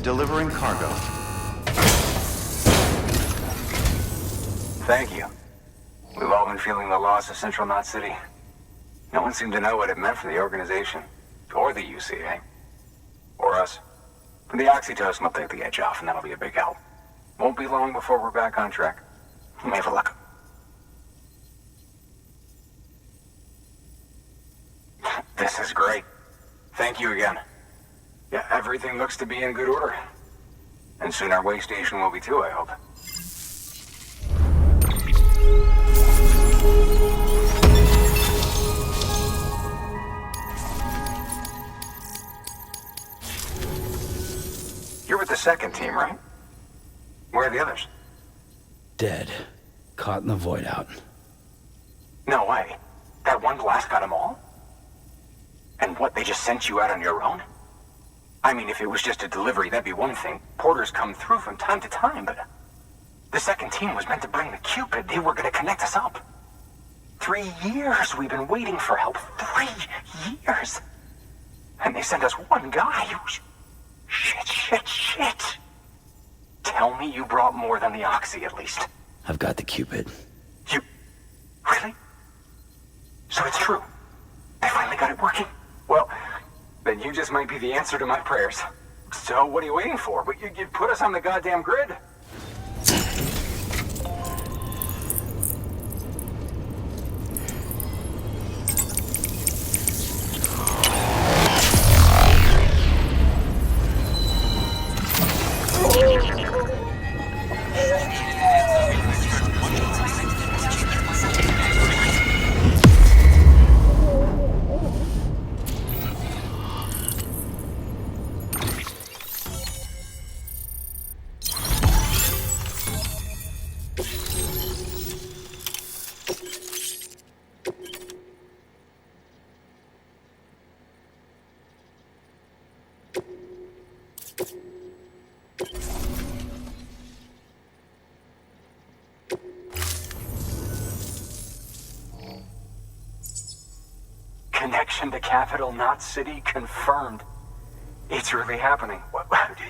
Delivering cargo. Thank you. We've all been feeling the loss of Central Knot City. No one seemed to know what it meant for the organization. Or the UCA. Or us. The oxytocin will take the edge off, and that'll be a big help. Won't be long before we're back on track. You may have a look. This is great. Thank you again. Yeah, everything looks to be in good order. And soon our way station will be too, I hope. You're with the second team, right? Where are the others? Dead. Caught in the void out. No way. That one blast got them all? And what, they just sent you out on your own? I mean, if it was just a delivery, that'd be one thing. Porters come through from time to time, but... The second team was meant to bring the Cupid. They were gonna connect us up. 3 years we've been waiting for help. 3 years! And they sent us one guy who's... Shit. Tell me you brought more than the Oxy, at least. I've got the Cupid. You... Really? So it's true. They finally got it working. Well, then you just might be the answer to my prayers. So what are you waiting for? You put us on the goddamn grid. Connection to Capital Knot City confirmed. It's really happening.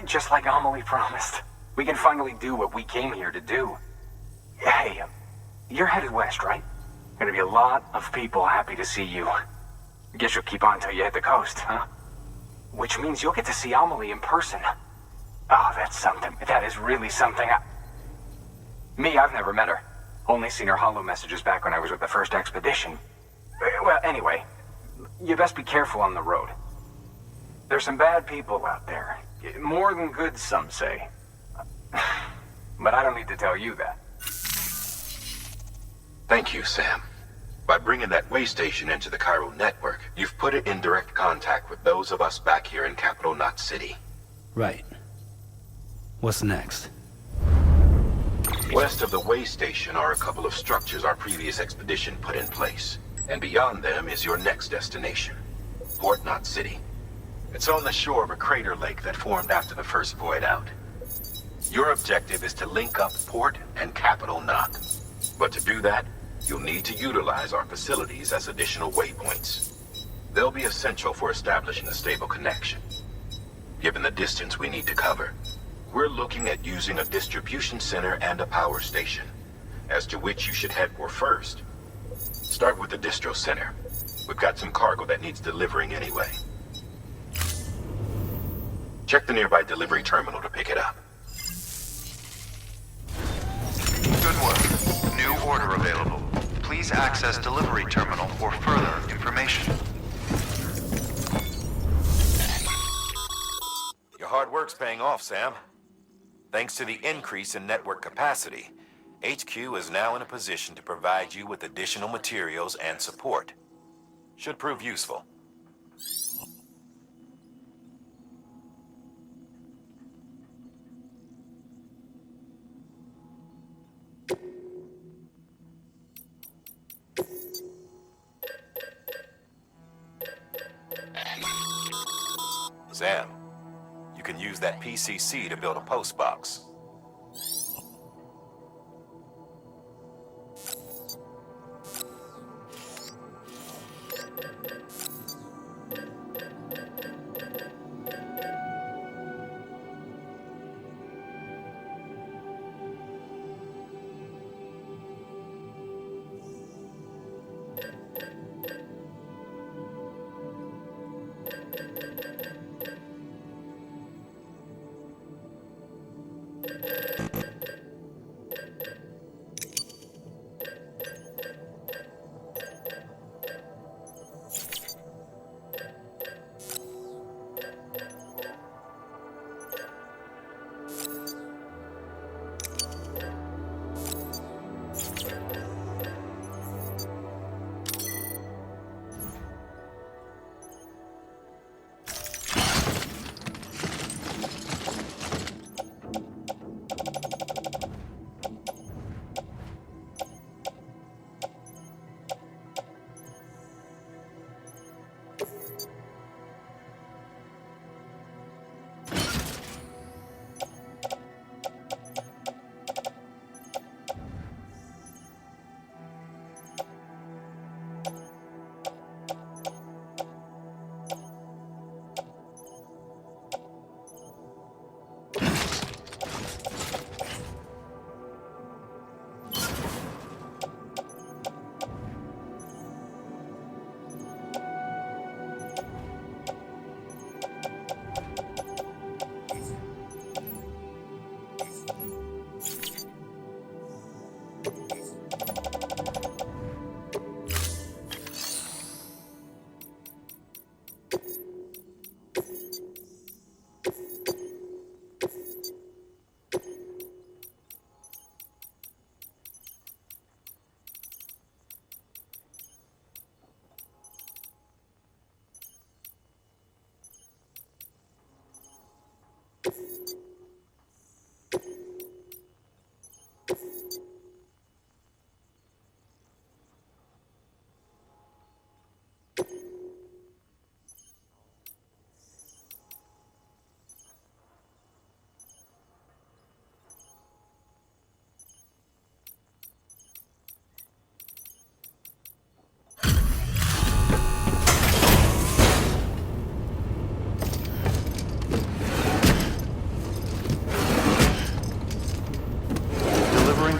Just like Amelie promised. We can finally do what we came here to do. Hey, you're headed west, right? Gonna be a lot of people happy to see you. Guess you'll keep on till you hit the coast, huh? Which means you'll get to see Amelie in person. Oh, that's something. That is really something. I've never met her. Only seen her holo messages back when I was with the first expedition. Well, anyway, you best be careful on the road. There's some bad people out there. More than good, some say. But I don't need to tell you that. Thank you, Sam. By bringing that way station into the Cairo network, you've put it in direct contact with those of us back here in Capital Knot City. Right. What's next? West of the way station are a couple of structures our previous expedition put in place. And beyond them is your next destination, Port Knot City. It's on the shore of a crater lake that formed after the first void out. Your objective is to link up Port and Capital Knot. But to do that, you'll need to utilize our facilities as additional waypoints. They'll be essential for establishing a stable connection. Given the distance we need to cover, we're looking at using a distribution center and a power station, as to which you should head for first. Start with the distro center. We've got some cargo that needs delivering anyway. Check the nearby delivery terminal to pick it up. Good work. New order available. Please access delivery terminal for further information. Your hard work's paying off, Sam. Thanks to the increase in network capacity, HQ is now in a position to provide you with additional materials and support. Should prove useful. Sam, you can use that PCC to build a post box.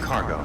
Cargo.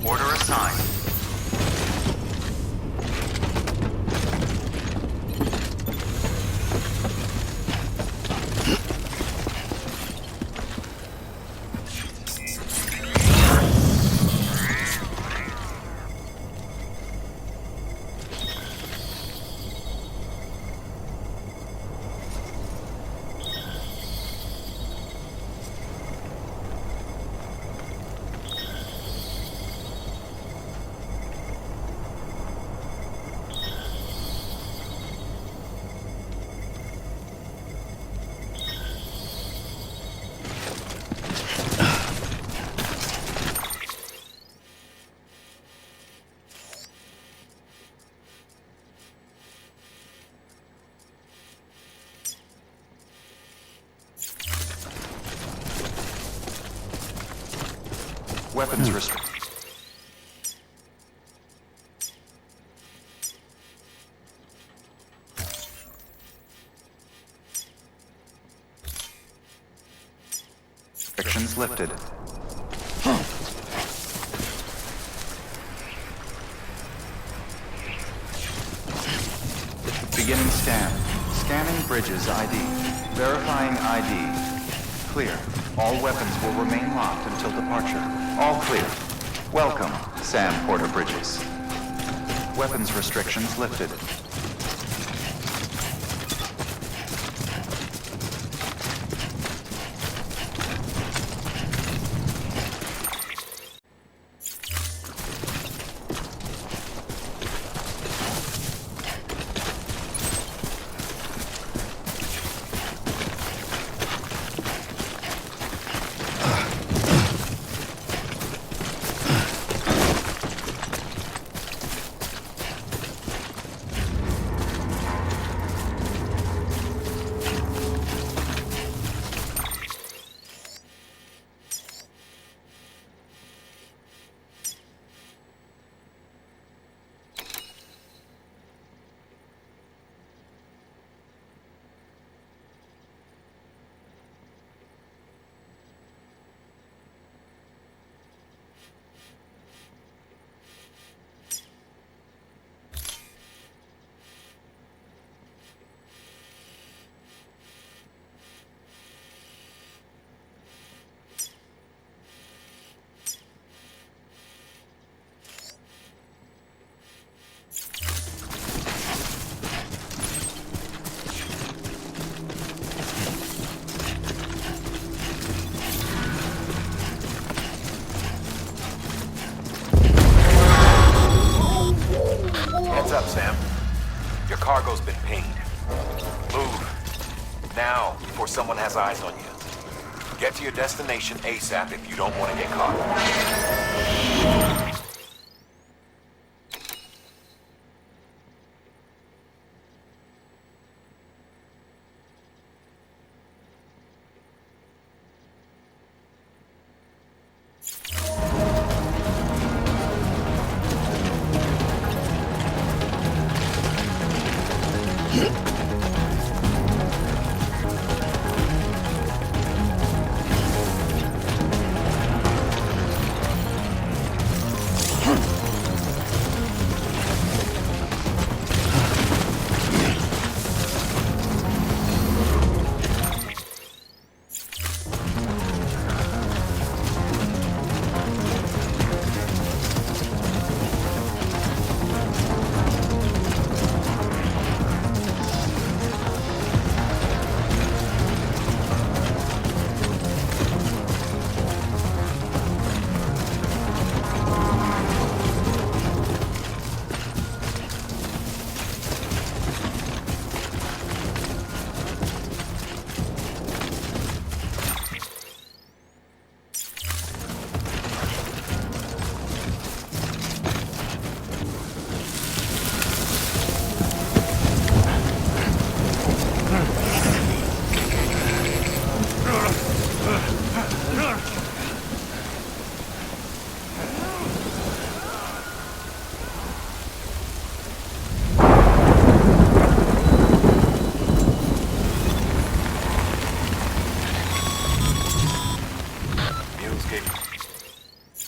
Order assigned. Weapons restrict. restrictions lifted. Beginning scan. Scanning bridges ID. Verifying ID. Clear. All weapons will remain locked until departure. All clear. Welcome, Sam Porter Bridges. Weapons restrictions lifted. Heads up, Sam. Your cargo's been pinged. Move. Now, before someone has eyes on you. Get to your destination ASAP if you don't want to get caught.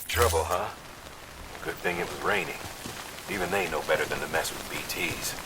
Trouble, huh? Good thing it was raining. Even they know better than to mess with BTs.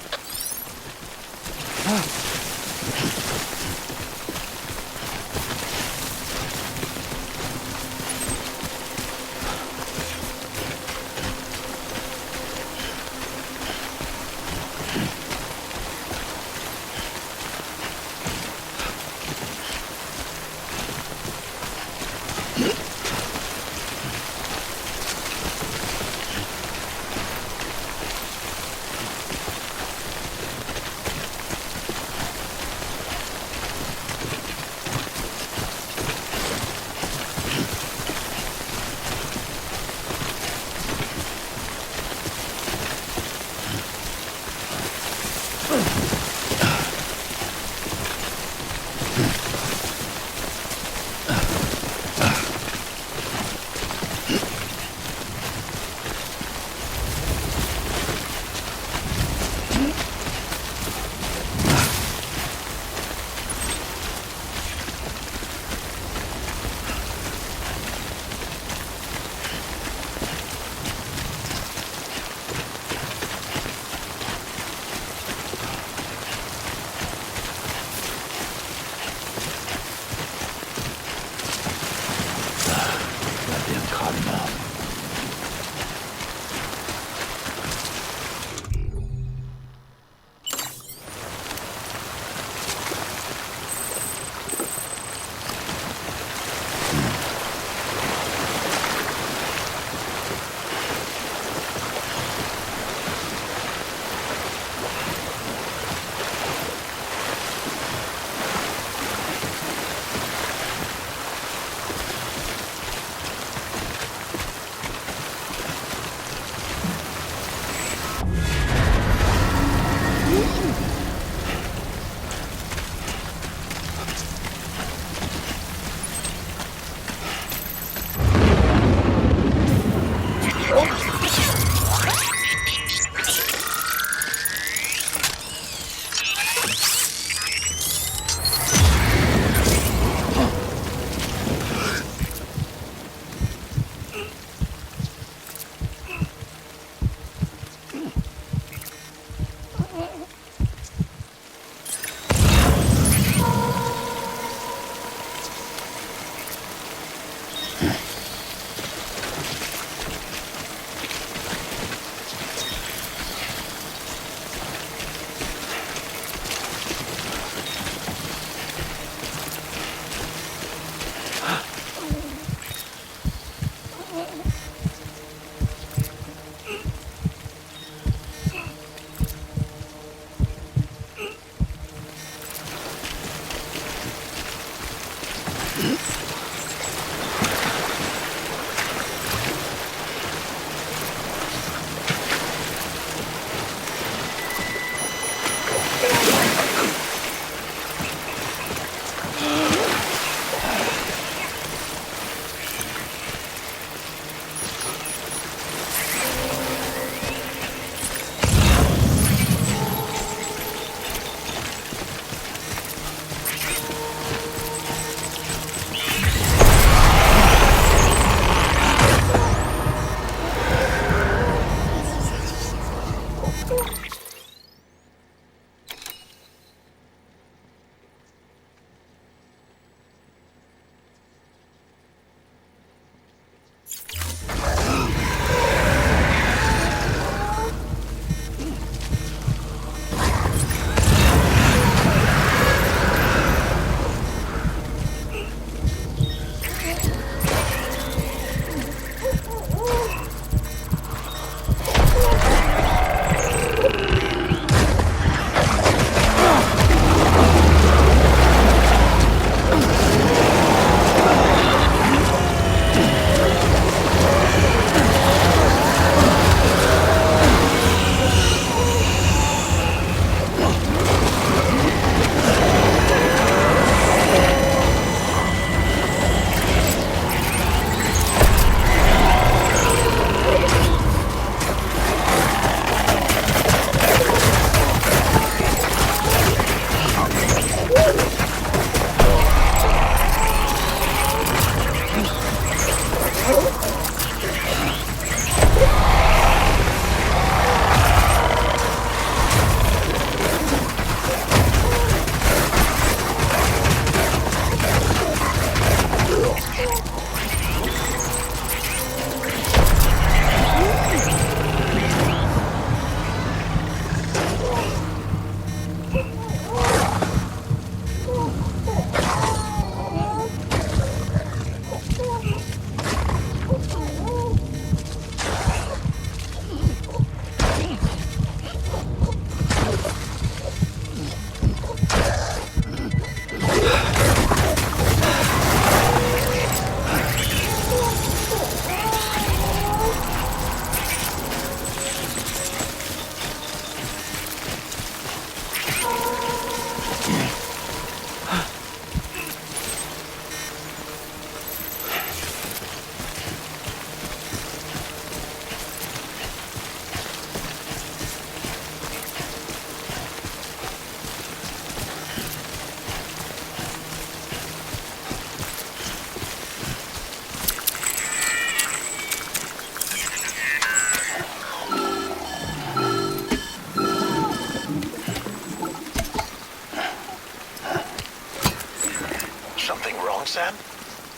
Something wrong, Sam?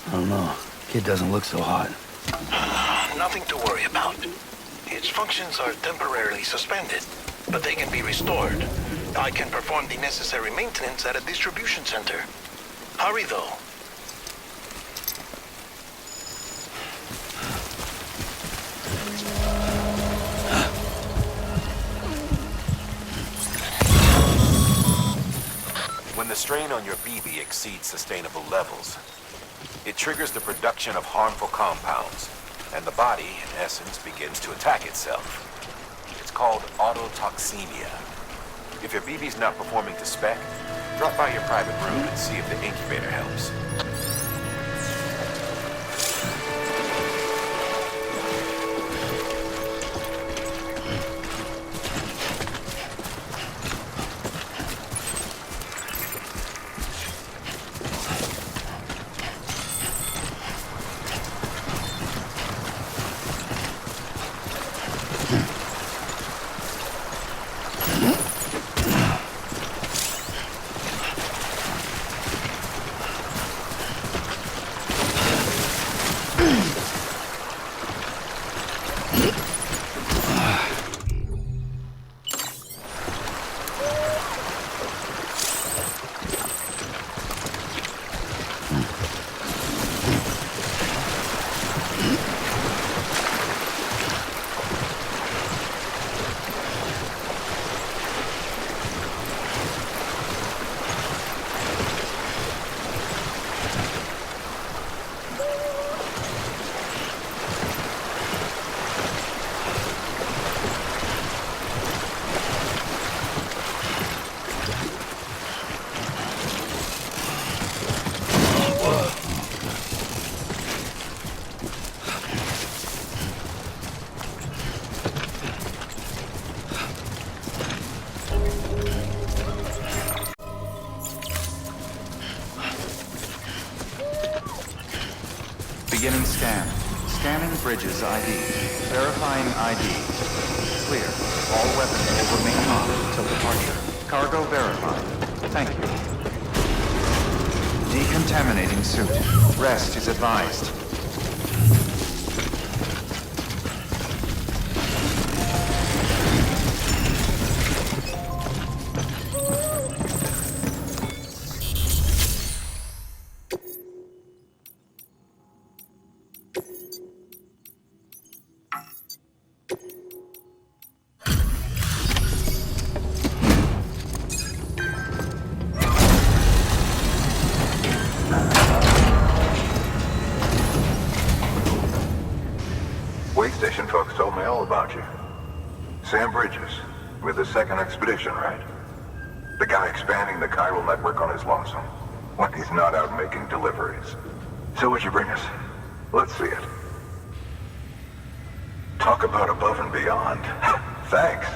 I don't know. Kid doesn't look so hot. Nothing to worry about. Its functions are temporarily suspended, but they can be restored. I can perform the necessary maintenance at a distribution center. Hurry, though. When the strain on your BB exceeds sustainable levels, it triggers the production of harmful compounds, and the body, in essence, begins to attack itself. It's called autotoxemia. If your BB's not performing to spec, drop by your private room and see if the incubator helps. Beginning scan. Scanning bridges ID. Verifying ID. Clear. All weapons will remain locked until departure. Cargo verified. Thank you. Decontaminating suit. Rest is advised. Wait station folks told me all about you. Sam Bridges, with the second expedition, right? The guy expanding the chiral network on his lonesome, when he's not out making deliveries. So what'd you bring us? Let's see it. Talk about above and beyond. Thanks.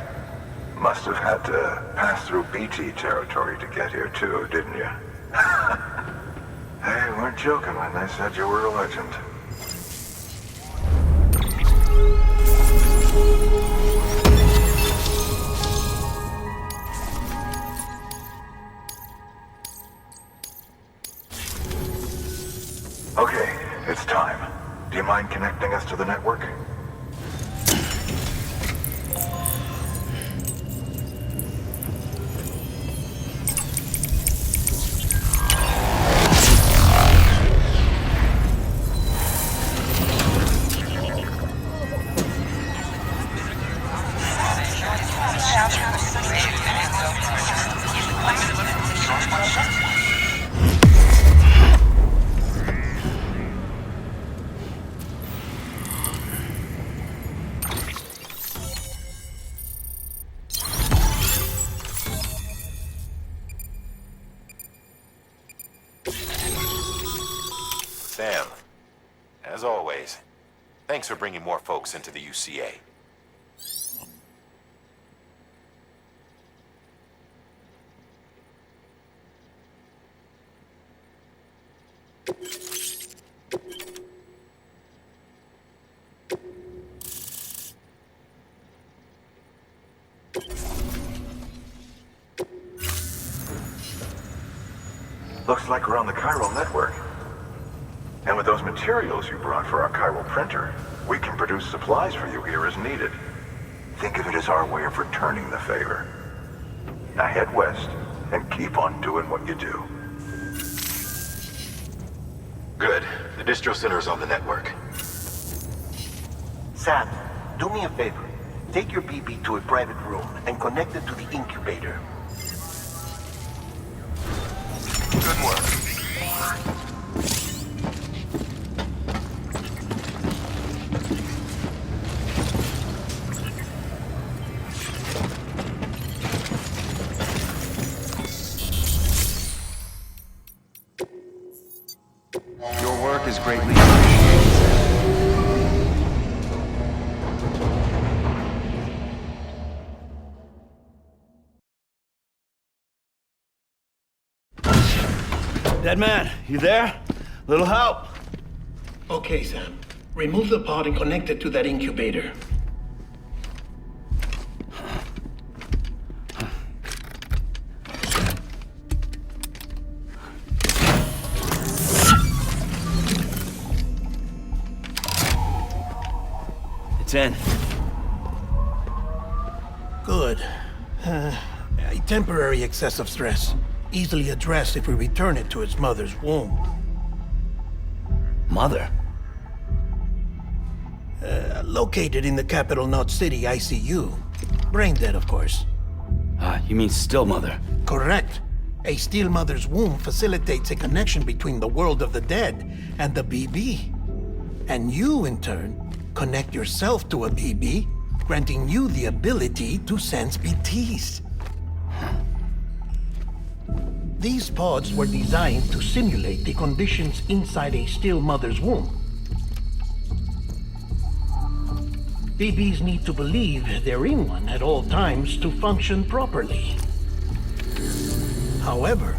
Must have had to pass through BT territory to get here too, didn't you? They weren't joking when they said you were a legend. Okay, it's time. Do you mind connecting us to the network? Sam, as always, thanks for bringing more folks into the UCA. Looks like we're on the chiral network. And with those materials you brought for our chiral printer, we can produce supplies for you here as needed. Think of it as our way of returning the favor. Now head west and keep on doing what you do. Good. The distro center's on the network. Sam, do me a favor. Take your BB to a private room and connect it to the incubator. Good work. Your work is greatly appreciated, Sam. Dead man, you there? Little help? Okay, Sam. Remove the pod and connect it to that incubator. It's in. Good. A temporary excessive stress. Easily addressed if we return it to its mother's womb. Mother? Located in the capital Knot City ICU. Brain dead, of course. You mean still mother? Correct. A still mother's womb facilitates a connection between the world of the dead and the BB. And you, in turn, connect yourself to a BB, granting you the ability to sense BTs. These pods were designed to simulate the conditions inside a still mother's womb. BBs need to believe they're in one at all times to function properly. However,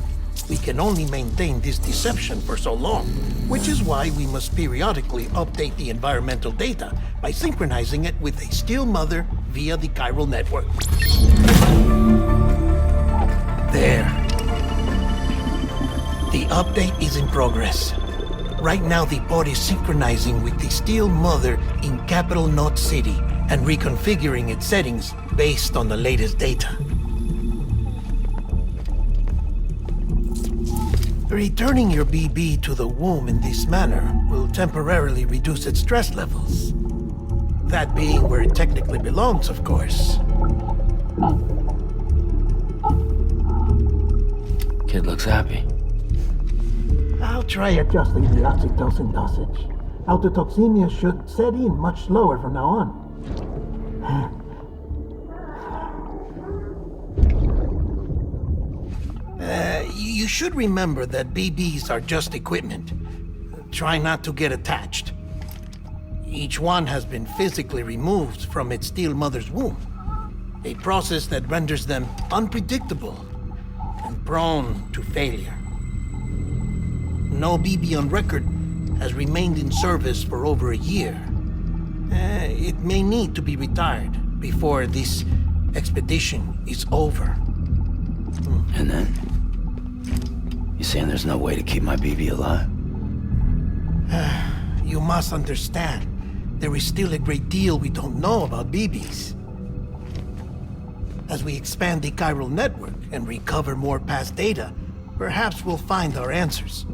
we can only maintain this deception for so long, which is why we must periodically update the environmental data by synchronizing it with a Steel Mother via the chiral network. There. The update is in progress. Right now, the pod is synchronizing with the Steel Mother in Capital Knot City and reconfiguring its settings based on the latest data. Returning your BB to the womb in this manner will temporarily reduce its stress levels. That being where it technically belongs, of course. Kid looks happy. I'll try adjusting the oxytocin dosage. Autotoxemia should set in much slower from now on. You should remember that BBs are just equipment. Try not to get attached. Each one has been physically removed from its Steel Mother's womb. A process that renders them unpredictable and prone to failure. No BB on record has remained in service for over a year. It may need to be retired before this expedition is over. And then? You saying there's no way to keep my BB alive? You must understand, there is still a great deal we don't know about BBs. As we expand the chiral network and recover more past data, perhaps we'll find our answers.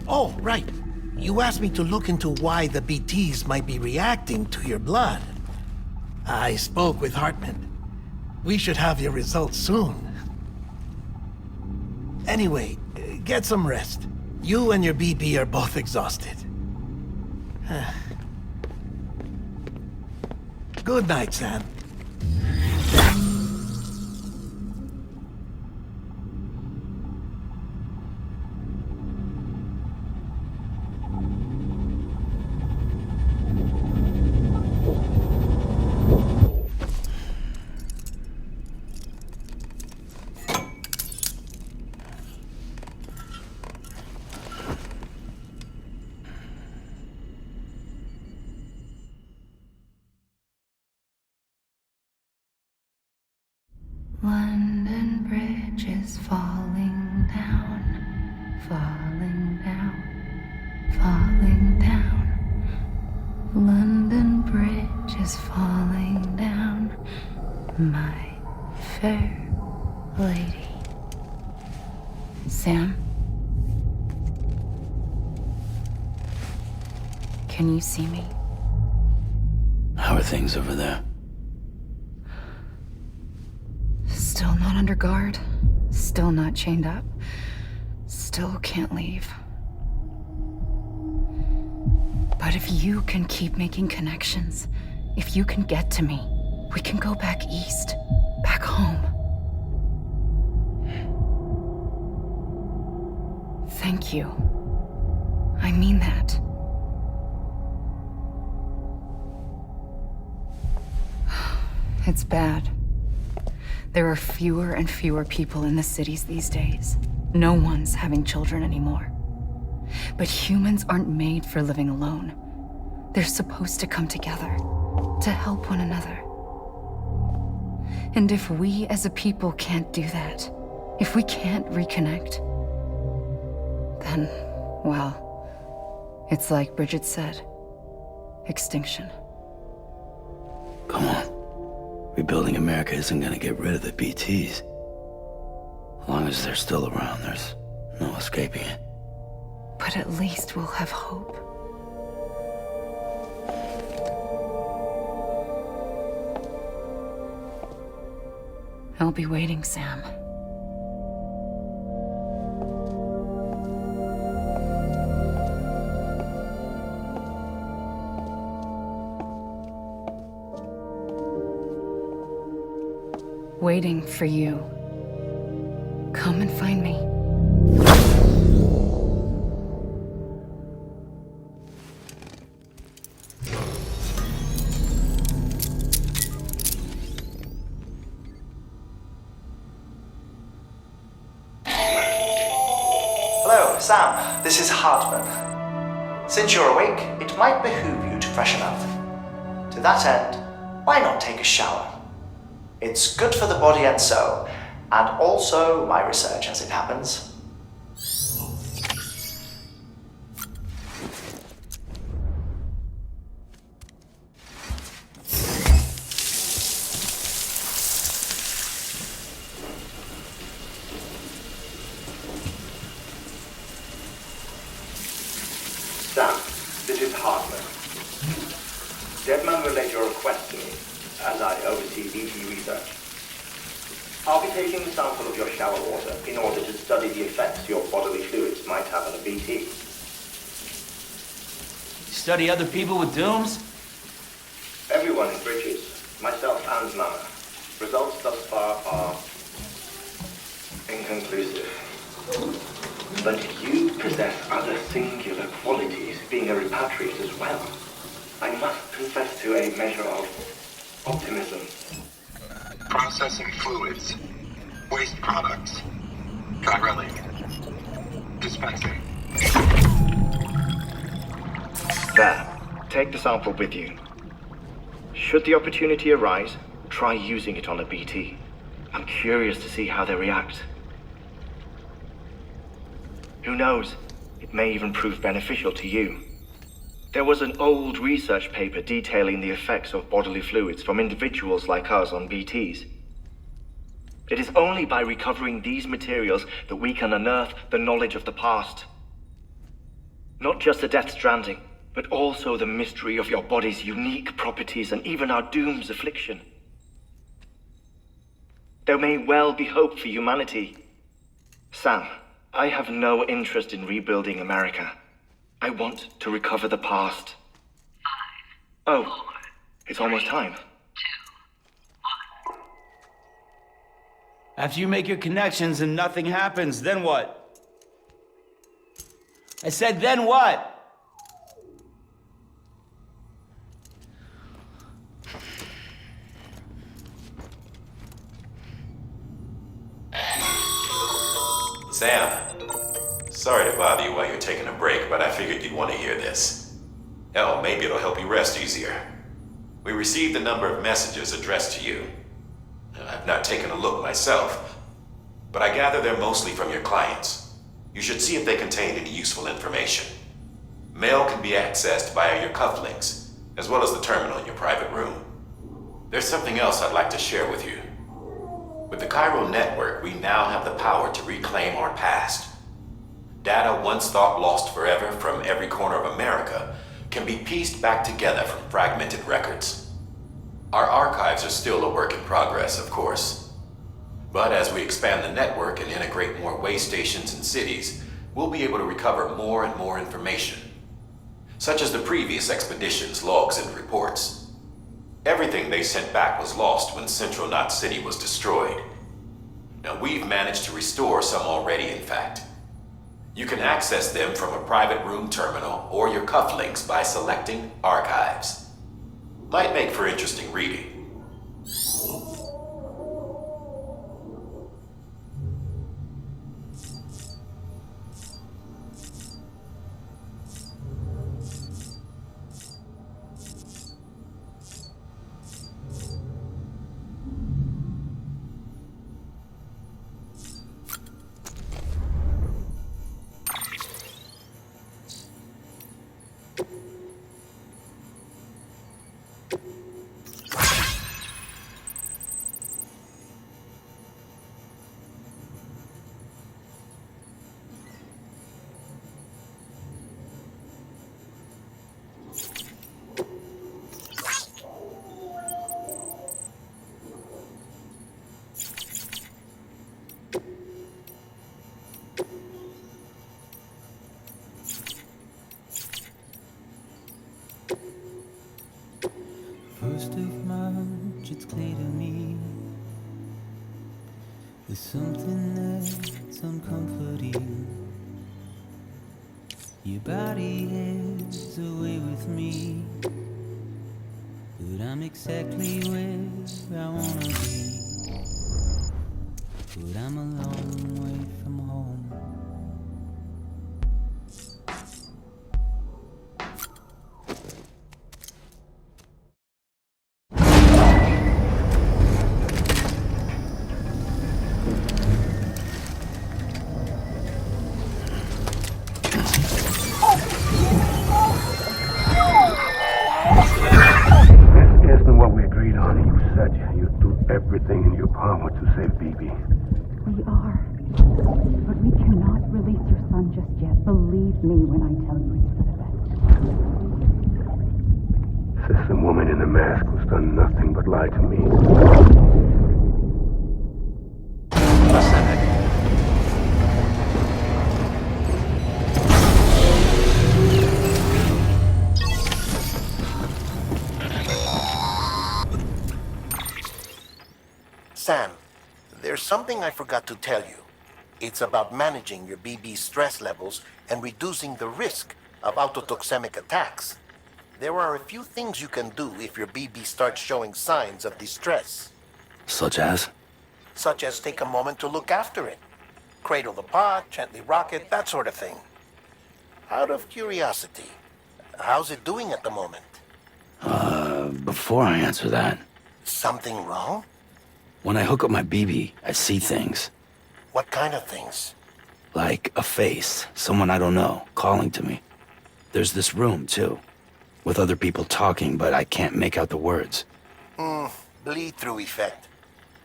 Oh, right. You asked me to look into why the BTs might be reacting to your blood. I spoke with Hartman. We should have your results soon. Anyway, get some rest. You and your BB are both exhausted. Good night, Sam. London Bridge is falling down, falling down, falling down. London Bridge is falling down, my fair lady. Sam? Can you see me? How are things over there? Still not under guard, still not chained up, still can't leave. But if you can keep making connections, if you can get to me, we can go back east, back home. Thank you. I mean that. It's bad. There are fewer and fewer people in the cities these days. No one's having children anymore. But humans aren't made for living alone. They're supposed to come together, to help one another. And if we as a people can't do that, if we can't reconnect, then, well, it's like Bridget said, extinction. Come on. Rebuilding America isn't gonna get rid of the BTs. As long as they're still around, there's no escaping it. But at least we'll have hope. I'll be waiting, Sam. Waiting for you. Come and find me. Sam, this is Hardman. Since you're awake, it might behoove you to freshen up. To that end, why not take a shower? It's good for the body and soul, and also my research as it happens. Sam, this is Hardman. Deadman relayed your request to me, as I oversee BT research. I'll be taking a sample of your shower water in order to study the effects your bodily fluids might have on a BT. Study other people with dooms? Everyone in Bridges, myself and Mama. Results thus far are inconclusive. But you possess other singular qualities, being a repatriate as well. I must confess to a measure of optimism. Processing fluids. Waste products. Chirelling. Dispensing. There. Take the sample with you. Should the opportunity arise, try using it on a BT. I'm curious to see how they react. Who knows? It may even prove beneficial to you. There was an old research paper detailing the effects of bodily fluids from individuals like us on BTs. It is only by recovering these materials that we can unearth the knowledge of the past. Not just the Death Stranding, but also the mystery of your body's unique properties and even our doom's affliction. There may well be hope for humanity. Sam, I have no interest in rebuilding America. I want to recover the past. 5, 4, oh, it's almost time. 2, 1. After you make your connections and nothing happens, then what? I said, then what? Sam, sorry to bother you while you're taking a break, but I figured you'd want to hear this. Hell, maybe it'll help you rest easier. We received a number of messages addressed to you. I've not taken a look myself, but I gather they're mostly from your clients. You should see if they contain any useful information. Mail can be accessed via your cufflinks, as well as the terminal in your private room. There's something else I'd like to share with you. With the chiral network, we now have the power to reclaim our past. Data once thought lost forever from every corner of America can be pieced back together from fragmented records. Our archives are still a work in progress, of course. But as we expand the network and integrate more way stations and cities, we'll be able to recover more and more information, such as the previous expedition's logs and reports. Everything they sent back was lost when Central Knot City was destroyed. Now, we've managed to restore some already, in fact. You can access them from a private room terminal or your cufflinks by selecting Archives. Might make for interesting reading. First of March, it's clear to me there's something that's uncomforting. Your body is away with me, but I'm exactly where I wanna be. But I'm a long way from home. trying in your power to save BB. We are. But we cannot release your son just yet. Believe me when I tell you it's for the best. Says the woman in the mask who's done nothing but lie to me. Sam, there's something I forgot to tell you. It's about managing your BB stress levels and reducing the risk of autotoxemic attacks. There are a few things you can do if your BB starts showing signs of distress. Such as? Such as take a moment to look after it. Cradle the pot, gently rock it, that sort of thing. Out of curiosity, how's it doing at the moment? Before I answer that... Something wrong? When I hook up my BB, I see things. What kind of things? Like a face, someone I don't know, calling to me. There's this room, too, with other people talking, but I can't make out the words. Bleed-through effect.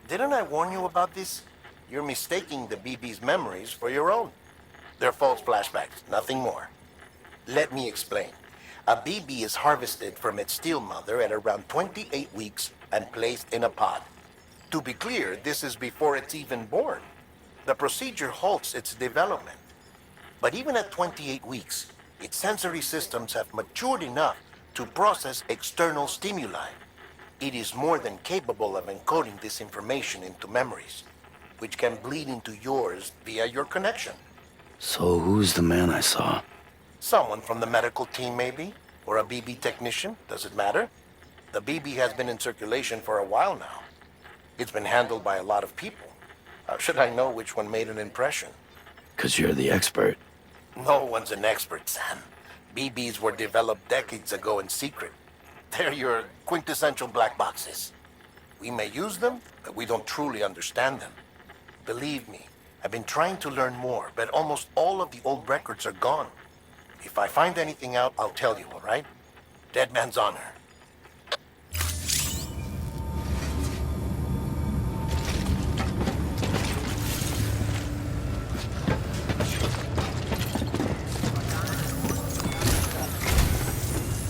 Didn't I warn you about this? You're mistaking the BB's memories for your own. They're false flashbacks, nothing more. Let me explain. A BB is harvested from its steel mother at around 28 weeks and placed in a pod. To be clear, this is before it's even born. The procedure halts its development. But even at 28 weeks, its sensory systems have matured enough to process external stimuli. It is more than capable of encoding this information into memories, which can bleed into yours via your connection. So who's the man I saw? Someone from the medical team, maybe? Or a BB technician? Does it matter? The BB has been in circulation for a while now. It's been handled by a lot of people. How should I know which one made an impression? 'Cause you're the expert. No one's an expert, Sam. BBs were developed decades ago in secret. They're your quintessential black boxes. We may use them, but we don't truly understand them. Believe me, I've been trying to learn more, but almost all of the old records are gone. If I find anything out, I'll tell you, all right? Dead man's honor.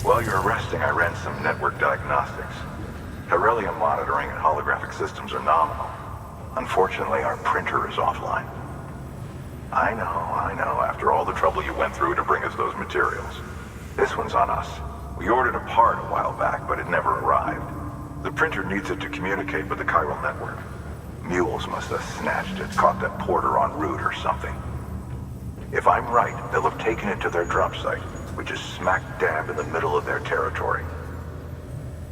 While you're resting, I ran some network diagnostics. Beryllium monitoring and holographic systems are nominal. Unfortunately, our printer is offline. I know, after all the trouble you went through to bring us those materials. This one's on us. We ordered a part a while back, but it never arrived. The printer needs it to communicate with the chiral network. Mules must have snatched it, caught that porter en route or something. If I'm right, they'll have taken it to their drop site, which is smack dab in the middle of their territory.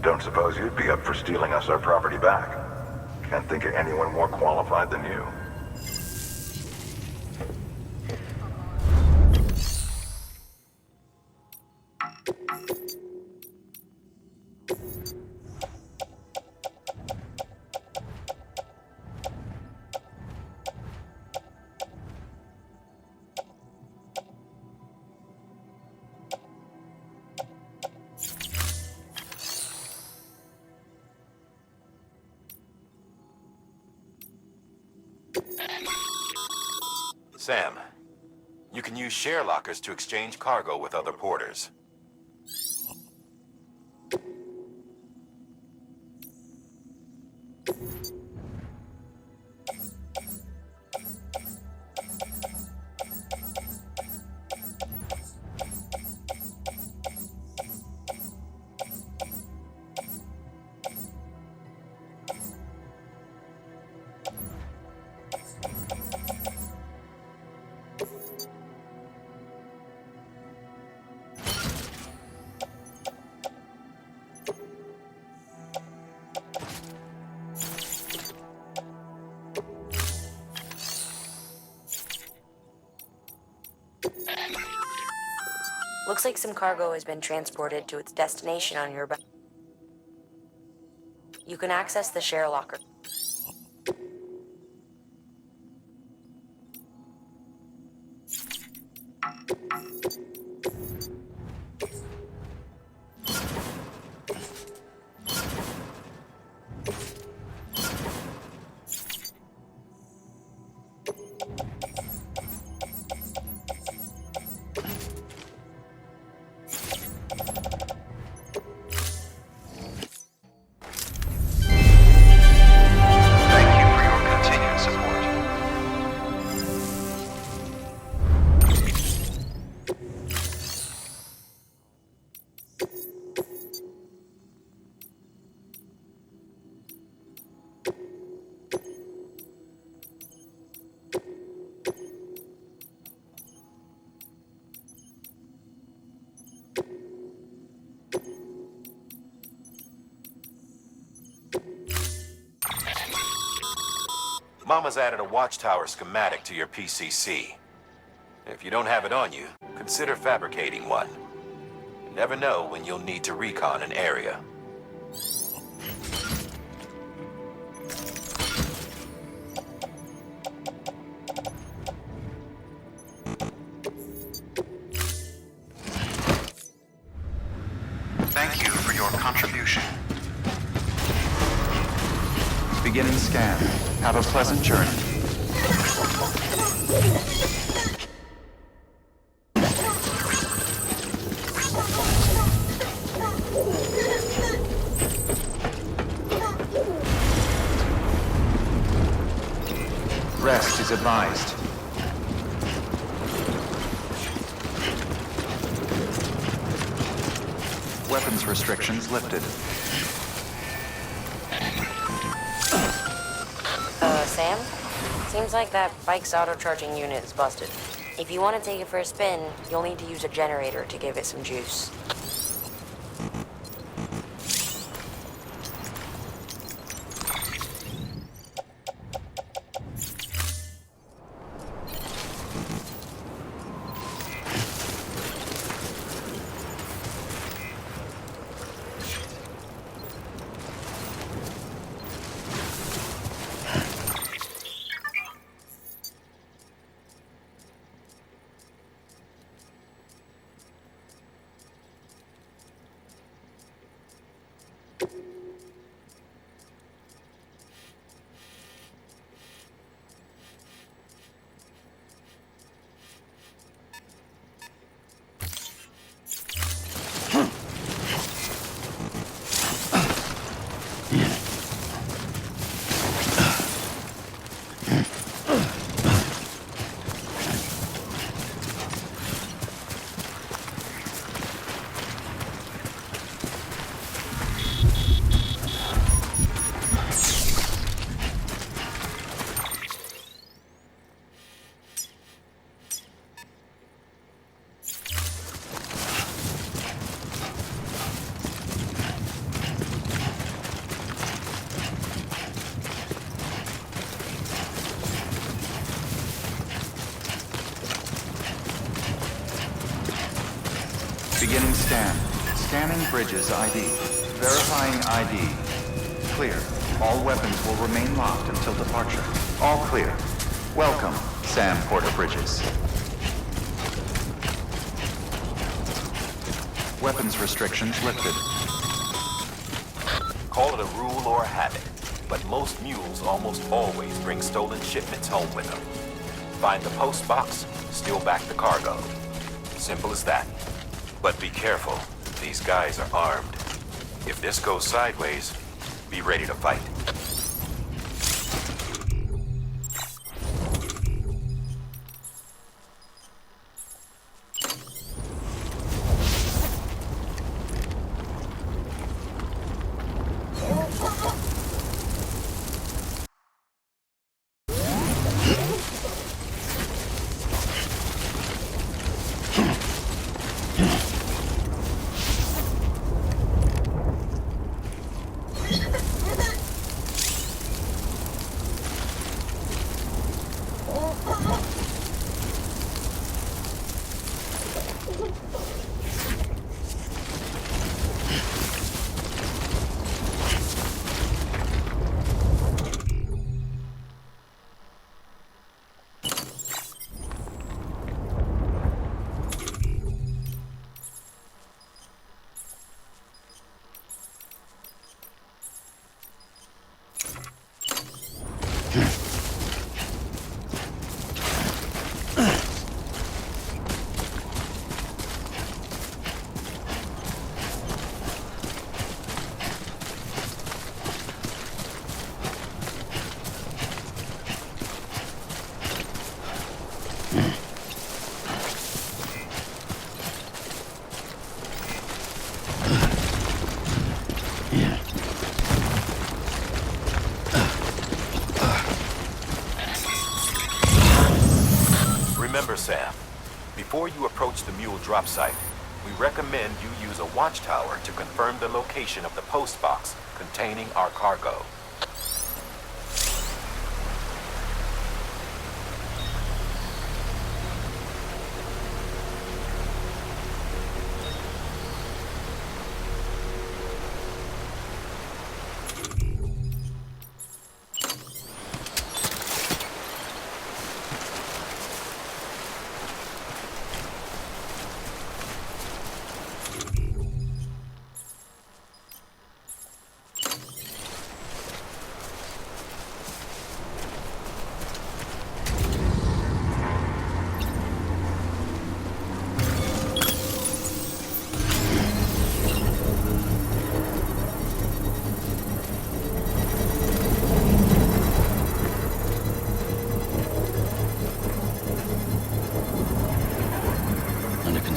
Don't suppose you'd be up for stealing us our property back? Can't think of anyone more qualified than you. Sam, you can use share lockers to exchange cargo with other porters. Looks like some cargo has been transported to its destination on your... You can access the share locker. Mama's added a watchtower schematic to your PCC. If you don't have it on you, consider fabricating one. You never know when you'll need to recon an area. Thank you for your contribution. Beginning scan. Have a pleasant journey. Rest is advised. Weapons restrictions lifted. Sam? Seems like that bike's auto-charging unit is busted. If you want to take it for a spin, you'll need to use a generator to give it some juice. Beginning scan. Scanning bridges ID. Verifying ID. Clear. All weapons will remain locked until departure. All clear. Welcome, Sam Porter Bridges. Weapons restrictions lifted. Call it a rule or a habit, but most mules almost always bring stolen shipments home with them. Find the post box, steal back the cargo. Simple as that. But be careful. These guys are armed. If this goes sideways, be ready to fight. Remember, Sam, before you approach the mule drop site, we recommend you use a watchtower to confirm the location of the post box containing our cargo.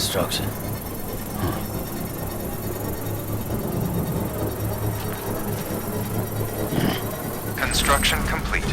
construction. Construction complete.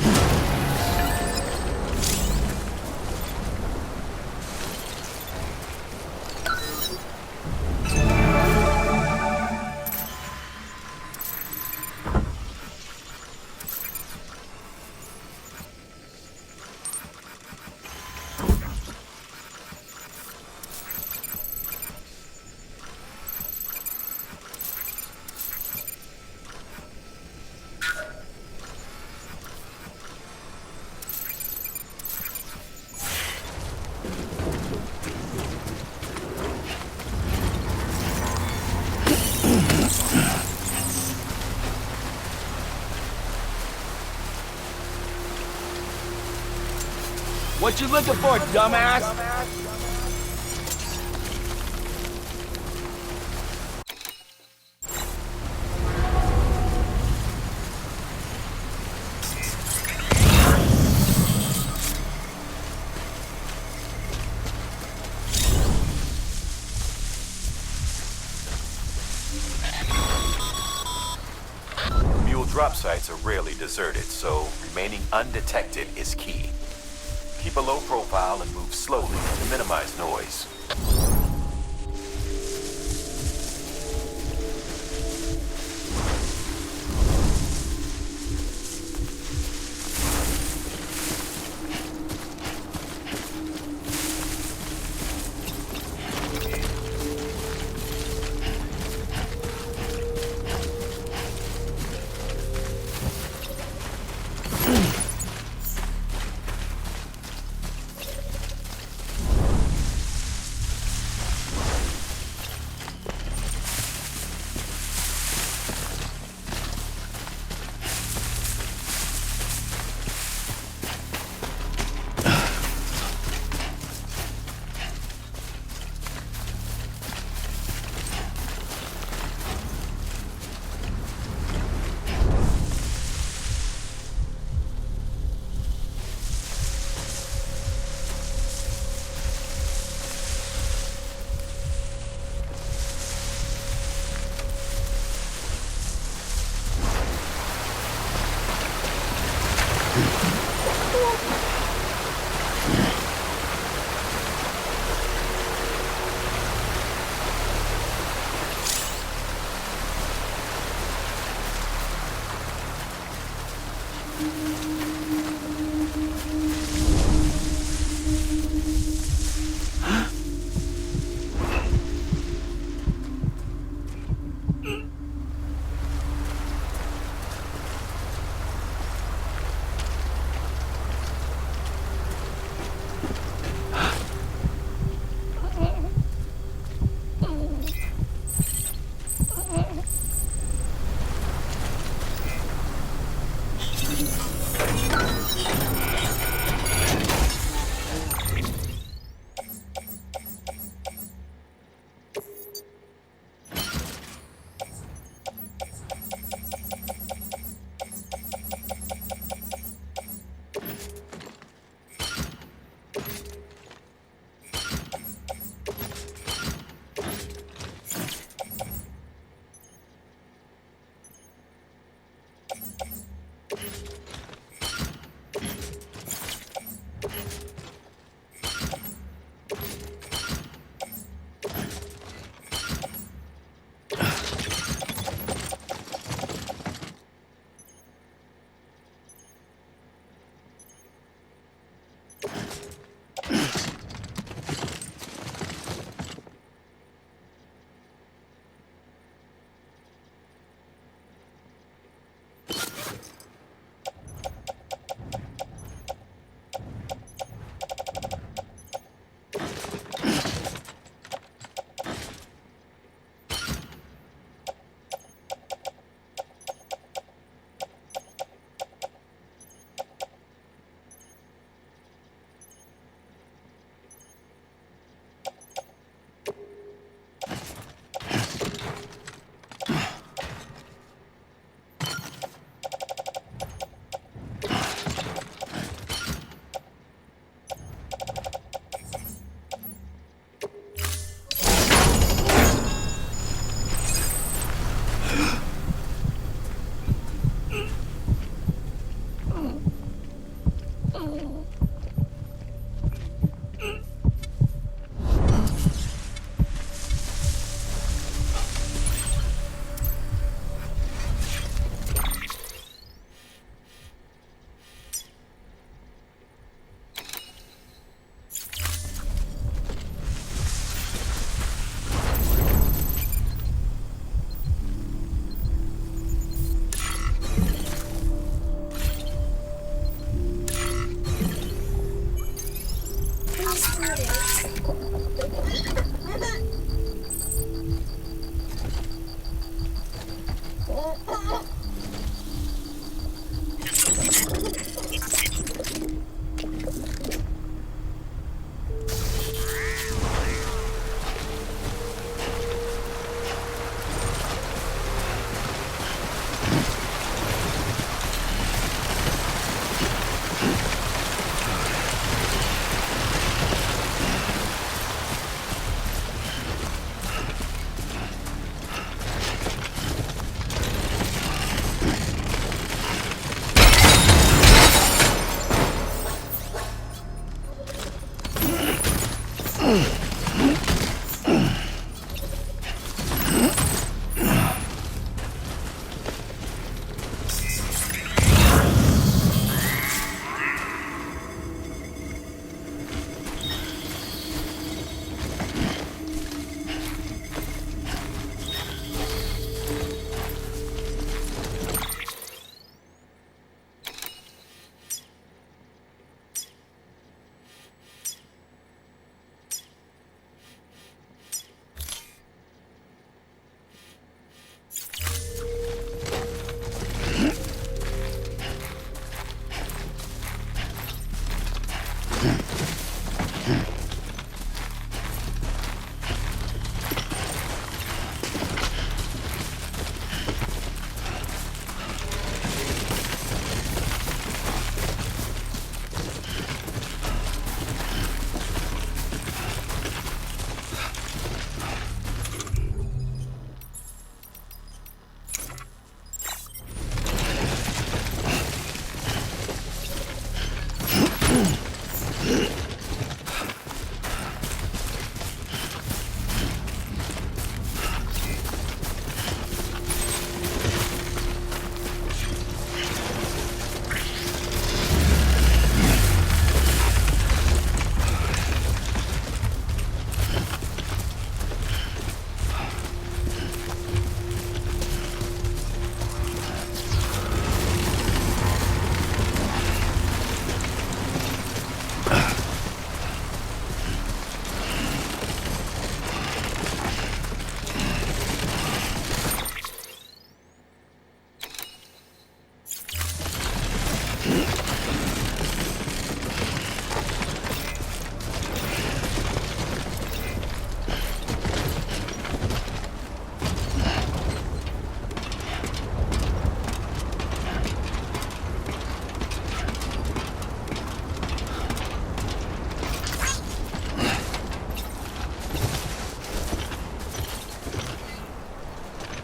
What you looking for, dumbass? Mule drop sites are rarely deserted, so remaining undetected is key. Keep a low profile and move slowly to minimize noise.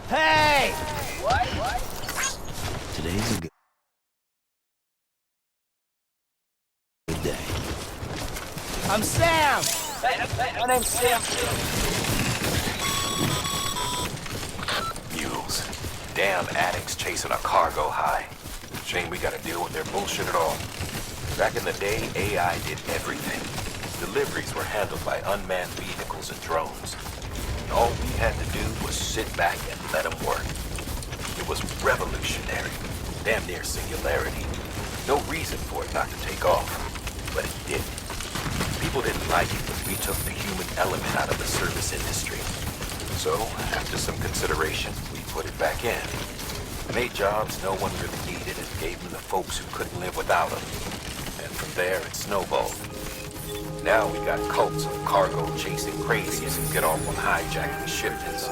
Hey! Today's a good day. I'm Sam! My name's Sam. Mules. Damn addicts chasing a cargo high. Shame we gotta deal with their bullshit at all. Back in the day, AI did everything. Deliveries were handled by unmanned vehicles and drones. And all we had to do was sit back and let them work. It was revolutionary. Damn near singularity. No reason for it not to take off. But it did. People didn't like it when we took the human element out of the service industry. So, after some consideration, we put it back in. Made jobs no one really needed and gave them to folks who couldn't live without them. And from there, it snowballed. Now we got cults of cargo-chasing crazies who get off on hijacking shipments.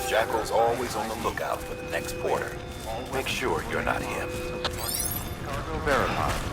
Jackal's always on the lookout for the next porter. Make sure you're not him. Cargo verified.